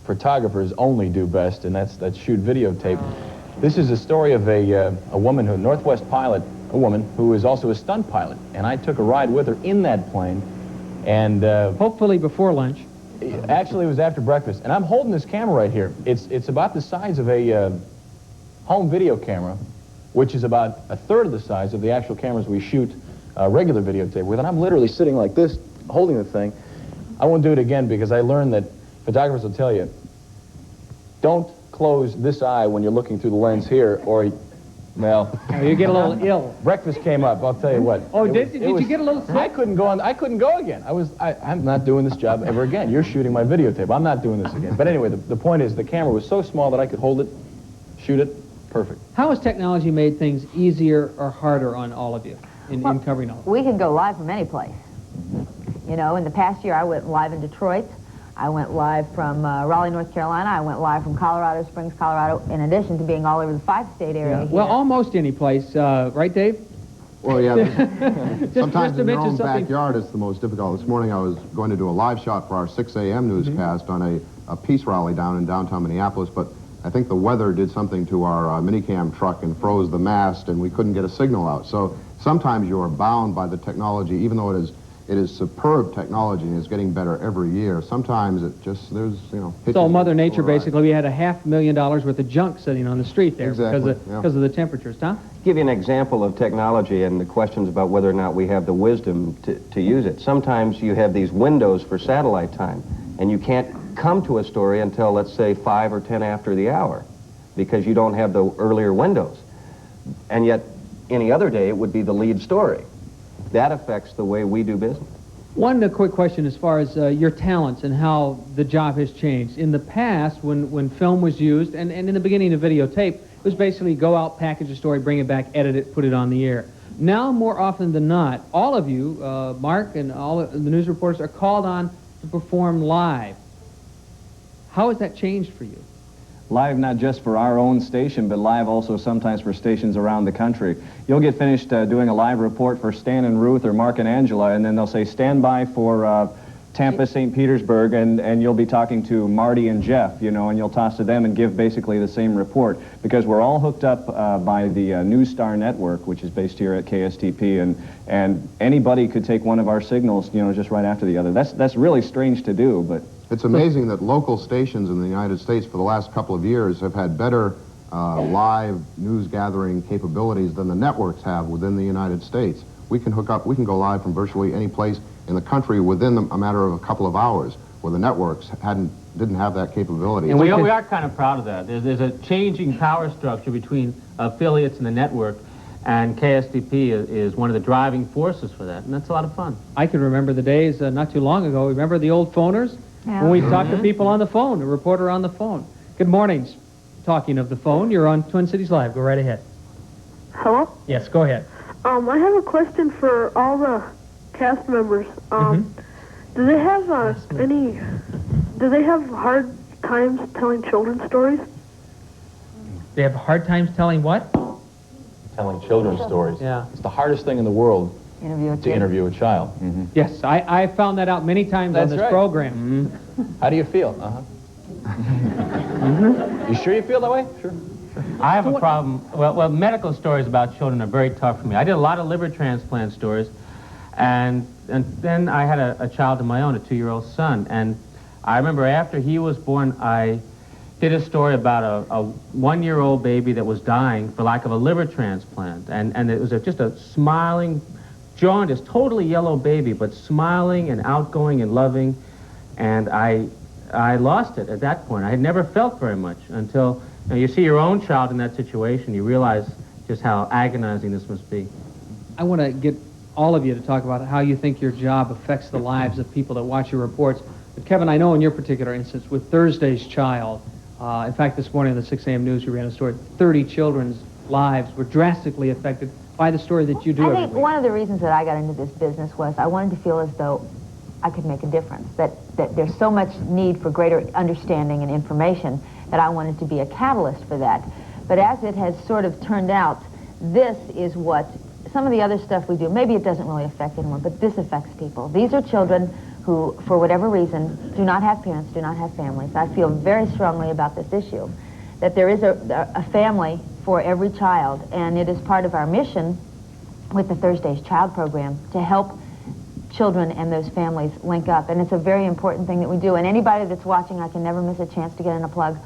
photographers only do best, and that's shoot videotape. This is a story of a woman who, Northwest pilot, a woman who is also a stunt pilot, and I took a ride with her in that plane, and hopefully before lunch. Actually, it was after breakfast, and I'm holding this camera right here. It's about the size of a home video camera, which is about a third of the size of the actual cameras we shoot regular videotape with, and I'm literally sitting like this, holding the thing. I won't do it again because I learned that photographers will tell you, don't close this eye when you're looking through the lens here, or, well... you get a little ill. Breakfast came up, I'll tell you what. Oh, did you get a little sick? I couldn't go again. I'm not doing this job ever again. You're shooting my videotape. I'm not doing this again. But anyway, the point is the camera was so small that I could hold it, shoot it, perfect. How has technology made things easier or harder on all of you in covering all of it? We can go live from any place. You know, in the past year, I went live in Detroit. I went live from Raleigh, North Carolina. I went live from Colorado Springs, Colorado, in addition to being all over the 5-state area here. Well, almost any place, right, Dave? Well, yeah. Sometimes in your own something... backyard it's the most difficult. This morning I was going to do a live shot for our 6 a.m. newscast on a peace rally down in downtown Minneapolis, but I think the weather did something to our minicam truck and froze the mast, and we couldn't get a signal out. So sometimes you are bound by the technology, even though it It is superb technology, and it's getting better every year. Sometimes it just, there's, So Mother Nature, basically, we had $500,000 worth of junk sitting on the street there Exactly, because of the temperatures. Tom? Give you an example of technology and the questions about whether or not we have the wisdom to use it. Sometimes you have these windows for satellite time, and you can't come to a story until, let's say, 5 or 10 after the hour, because you don't have the earlier windows. And yet, any other day, it would be the lead story. That affects the way we do business. One quick question as far as your talents and how the job has changed. In the past, when film was used, and in the beginning of videotape, it was basically go out, package a story, bring it back, edit it, put it on the air. Now, more often than not, all of you, Marc and all of the news reporters, are called on to perform live. How has that changed for you? Live not just for our own station, but live also sometimes for stations around the country. You'll get finished doing a live report for Stan and Ruth or Marc and Angela, and then they'll say, stand by for Tampa, St. Petersburg, and you'll be talking to Marty and Jeff, and you'll toss to them and give basically the same report, because we're all hooked up by the News Star network, which is based here at KSTP, and anybody could take one of our signals, just right after the other. That's really strange to do, but... It's amazing that local stations in the United States for the last couple of years have had better live news gathering capabilities than the networks have within the United States. We can hook up, we can go live from virtually any place in the country within a matter of a couple of hours, where the networks didn't have that capability. And we are kind of proud of that. There's a changing power structure between affiliates and the network, and KSTP is one of the driving forces for that, and that's a lot of fun. I can remember the days not too long ago. Remember the old phoners? Yeah. When we talked to people on the phone, a reporter on the phone. Good morning. Talking of the phone, you're on Twin Cities Live. Go right ahead. Hello? Yes, go ahead. I have a question for all the cast members. Do they have do they have hard times telling children's stories? They have hard times telling what? Telling children's stories. Yeah. It's the hardest thing in the world to interview a child. Mm-hmm. Yes, I found that out many times on this program. Mm-hmm. How do you feel? You sure you feel that way? Sure. I have a problem. Well, medical stories about children are very tough for me. I did a lot of liver transplant stories, and then I had a child of my own, a 2-year-old son, and I remember after he was born, I did a story about a 1-year-old baby that was dying for lack of a liver transplant, and it was just a smiling, jaundiced, totally yellow baby, but smiling and outgoing and loving, and I lost it at that point. I had never felt very much until you see your own child in that situation. You realize just how agonizing this must be. I want to get all of you to talk about how you think your job affects the lives of people that watch your reports. But Kevyn, I know in your particular instance with Thursday's Child, in fact, this morning in the 6 a.m. news we ran a story, 30 children's lives were drastically affected by the story that you do I every think week. one of the reasons that I got into this business was I wanted to feel as though I could make a difference, that there's so much need for greater understanding and information that I wanted to be a catalyst for that. But as it has sort of turned out, this is what, some of the other stuff we do, maybe it doesn't really affect anyone, but this affects people. These are children who, for whatever reason, do not have parents, do not have families. I feel very strongly about this issue, that there is a family for every child, and it is part of our mission with the Thursday's Child program to help children and those families link up, and it's a very important thing that we do. And anybody that's watching, I can never miss a chance to get in a plug.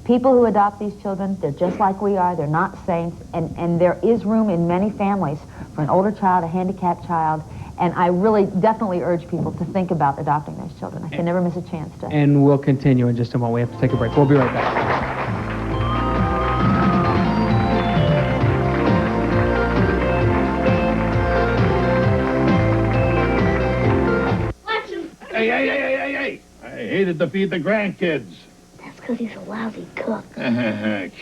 People who adopt these children, they're just like we are, they're not saints, and there is room in many families for an older child, a handicapped child, and I really definitely urge people to think about adopting those children. I can never miss a chance to. And we'll continue in just a moment. We have to take a break. We'll be right back. Hey. I hated to feed the grandkids. That's because he's a lousy cook.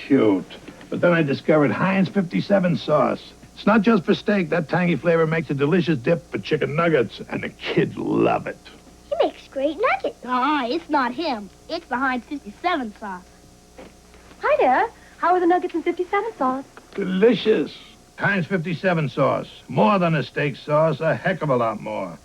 Cute. But then I discovered Heinz 57 sauce. It's not just for steak. That tangy flavor makes a delicious dip for chicken nuggets, and the kids love it. He makes great nuggets. It's not him. It's the Heinz 57 sauce. Hi there. How are the nuggets in 57 sauce? Delicious. Heinz 57 sauce. More than a steak sauce, a heck of a lot more.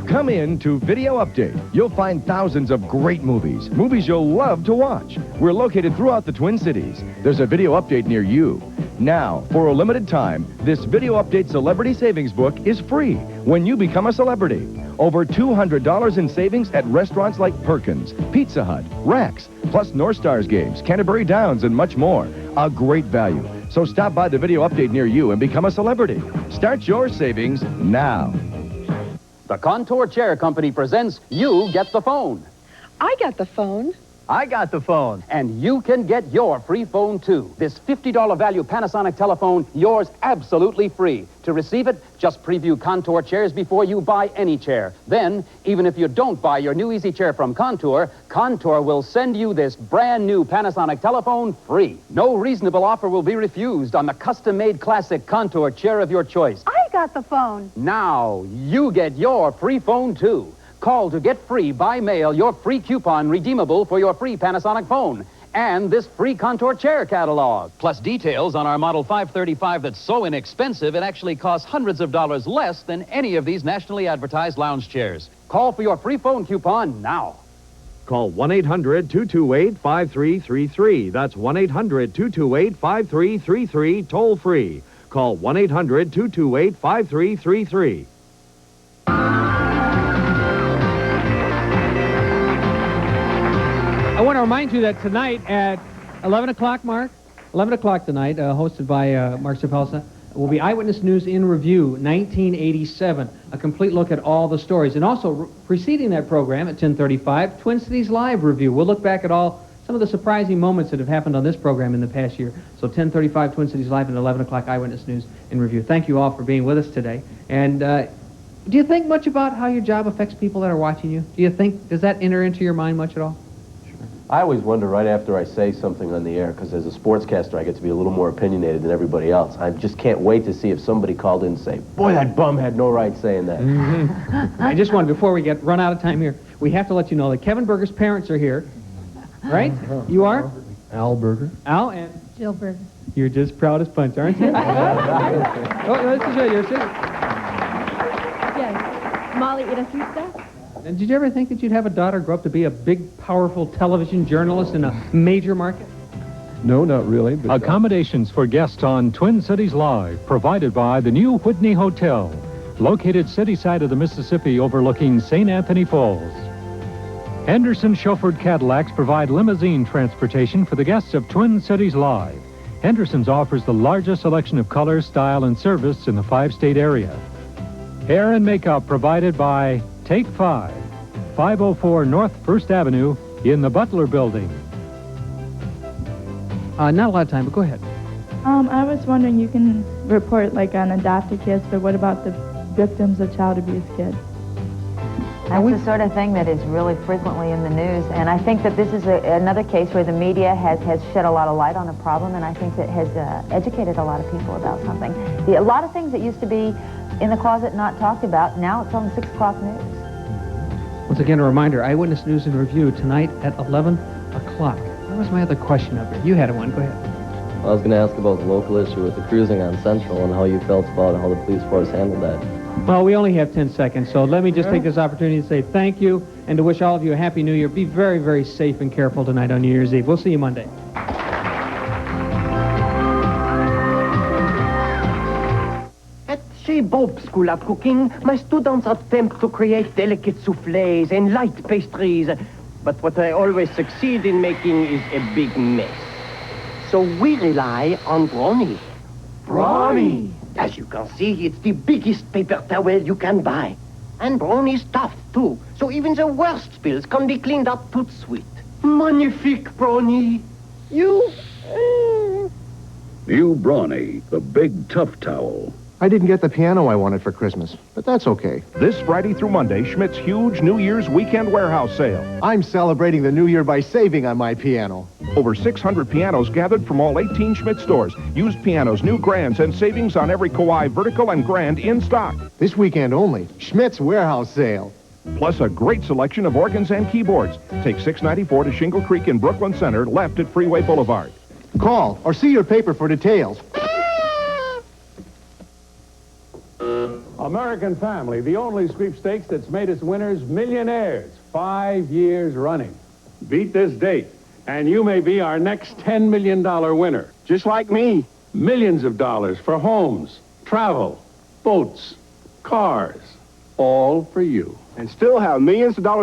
Come in to Video Update. You'll find thousands of great movies you'll love to watch. We're located throughout the Twin Cities. There's a video update near you. Now, for a limited time, this Video Update Celebrity Savings Book is free when you become a celebrity. Over $200 in savings at restaurants like Perkins, Pizza Hut, Rex, plus North Stars Games, Canterbury Downs, and much more. A great value. So stop by the Video Update near you and become a celebrity. Start your savings now. The Contour Chair Company presents You Get the Phone. I got the phone. I got the phone. And you can get your free phone, too. This $50 value Panasonic telephone, yours absolutely free. To receive it, just preview Contour chairs before you buy any chair. Then, even if you don't buy your new easy chair from Contour, Contour will send you this brand new Panasonic telephone free. No reasonable offer will be refused on the custom-made classic Contour chair of your choice. I got the phone. Now, you get your free phone, too. Call to get free by mail your free coupon redeemable for your free Panasonic phone and this free Contour chair catalog. Plus details on our Model 535 that's so inexpensive it actually costs hundreds of dollars less than any of these nationally advertised lounge chairs. Call for your free phone coupon now. Call 1-800-228-5333. That's 1-800-228-5333, toll free. Call 1-800-228-5333. I want to remind you that tonight at 11 o'clock, Mark, 11 o'clock tonight, hosted by Marc Suppelsa, will be Eyewitness News in Review, 1987, a complete look at all the stories. And also, preceding that program at 10:35, Twin Cities Live Review. We'll look back at some of the surprising moments that have happened on this program in the past year. So 10:35, Twin Cities Live, and 11 o'clock, Eyewitness News in Review. Thank you all for being with us today. And do you think much about how your job affects people that are watching you? Does that enter into your mind much at all? I always wonder right after I say something on the air, because as a sportscaster I get to be a little more opinionated than everybody else. I just can't wait to see if somebody called in and say, boy, that bum had no right saying that. I just wanted, before we run out of time here, we have to let you know that Kevin Berger's parents are here, right? You are? Al Berger. Al and Jill Berger. you're just proud as punch, aren't you? Oh, this is your sister. Yes. Molly Irasusta. And did you ever think that you'd have a daughter grow up to be a big, powerful television journalist in a major market? No, not really. But Accommodations for guests on Twin Cities Live, provided by the new Whitney Hotel, located city side of the Mississippi overlooking St. Anthony Falls. Henderson chauffeured Cadillacs provide limousine transportation for the guests of Twin Cities Live. Henderson's offers the largest selection of color, style, and service in the 5-state area. Hair and makeup provided by Take 5, 504 North 1st Avenue in the Butler Building. Not a lot of time, but go ahead. I was wondering, you can report like on adopted kids, but what about the victims of child abuse kids? That's the sort of thing that is really frequently in the news, and I think that this is another case where the media has shed a lot of light on a problem, and I think that has educated a lot of people about something. A lot of things that used to be in the closet not talked about, now it's on the 6 o'clock news. Once again, a reminder, Eyewitness News in Review tonight at 11 o'clock. What was my other question up here? You had one. Go ahead. I was going to ask about the local issue with the cruising on Central and how you felt about how the police force handled that. Well, we only have 10 seconds, so let me just take this opportunity to say thank you and to wish all of you a Happy New Year. Be very, very safe and careful tonight on New Year's Eve. We'll see you Monday. Chez Bob School of Cooking, my students attempt to create delicate soufflés and light pastries. But what I always succeed in making is a big mess. So we rely on brownie. Brownie! As you can see, it's the biggest paper towel you can buy. And brownie's tough, too. So even the worst spills can be cleaned up tout de suite. Magnifique brownie! New Brawny, the big tough towel. I didn't get the piano I wanted for Christmas, but that's okay. This Friday through Monday, Schmidt's huge New Year's weekend warehouse sale. I'm celebrating the new year by saving on my piano. Over 600 pianos gathered from all 18 Schmidt stores. Used pianos, new grands, and savings on every Kawai vertical and grand in stock. This weekend only, Schmidt's warehouse sale. Plus a great selection of organs and keyboards. Take 694 to Shingle Creek in Brooklyn Center, left at Freeway Boulevard. Call or see your paper for details. American Family, the only sweepstakes that's made its winners millionaires 5 years running. Beat this date, and you may be our next $10 million winner. Just like me. Millions of dollars for homes, travel, boats, cars, all for you. And still have millions of dollars